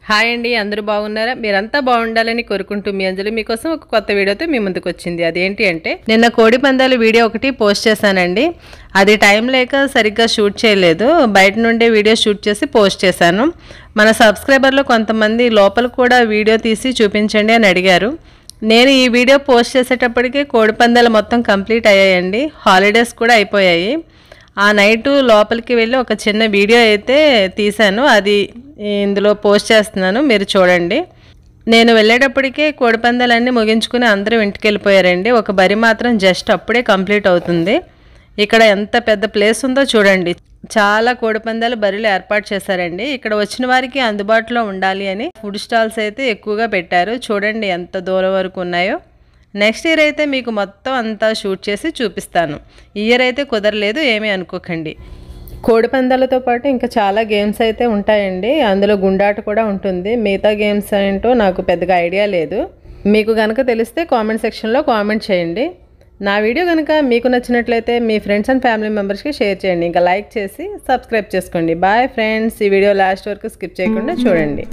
Hi అండి, అందరూ బాగున్నారా? మీరంతా బాగుండాలని కోరుకుంటూ మీ అంజలి మీకోసం ఒక కొత్త వీడియోతో మీ ముందుకు వచ్చింది. అదేంటి అంటే, నిన్న కోడి పందాలు వీడియో ఒకటి పోస్ట్ చేశానండి. అది టైం లేక సరిగ్గా షూట్ చేయలేదు. బయట నుండే వీడియో షూట్ చేసి పోస్ట్ చేశాను. మన సబ్స్క్రైబర్లు కొంతమంది లోపల కూడా వీడియో తీసి చూపించండి అని అడిగారు. నేను ఈ వీడియో పోస్ట్ చేసేటప్పటికి కోడి పందాలు మొత్తం కంప్లీట్ అయ్యాయండి. హాలిడేస్ కూడా అయిపోయాయి. ఆ నైటు లోపలికి వెళ్ళి ఒక చిన్న వీడియో అయితే తీశాను. అది ఇందులో పోస్ట్ చేస్తున్నాను, మీరు చూడండి. నేను వెళ్ళేటప్పటికే కోడిపందాలన్నీ ముగించుకుని అందరూ ఇంటికి వెళ్ళిపోయారండి. ఒక బరి మాత్రం జస్ట్ అప్పుడే కంప్లీట్ అవుతుంది. ఇక్కడ ఎంత పెద్ద ప్లేస్ ఉందో చూడండి. చాలా కోడిపందాలు బరిలు ఏర్పాటు చేశారండి. ఇక్కడ వచ్చిన వారికి అందుబాటులో ఉండాలి అని ఫుడ్ స్టాల్స్ అయితే ఎక్కువగా పెట్టారు. చూడండి ఎంత దూరం వరకు ఉన్నాయో. నెక్స్ట్ ఇయర్ అయితే మీకు మొత్తం అంతా షూట్ చేసి చూపిస్తాను. ఈ ఇయర్ అయితే కుదరలేదు, ఏమీ అనుకోకండి. కోడిపందాలతో పాటు ఇంకా చాలా గేమ్స్ అయితే ఉంటాయండి. అందులో గుండాట కూడా ఉంటుంది. మిగతా గేమ్స్ ఏంటో నాకు పెద్దగా ఐడియా లేదు. మీకు కనుక తెలిస్తే కామెంట్ సెక్షన్లో కామెంట్ చేయండి. నా వీడియో కనుక మీకు నచ్చినట్లయితే మీ ఫ్రెండ్స్ అండ్ ఫ్యామిలీ మెంబర్స్కి షేర్ చేయండి. ఇంకా లైక్ చేసి సబ్స్క్రైబ్ చేసుకోండి. Bye friends. ఈ వీడియో లాస్ట్ వరకు స్కిప్ చేయకుండా చూడండి.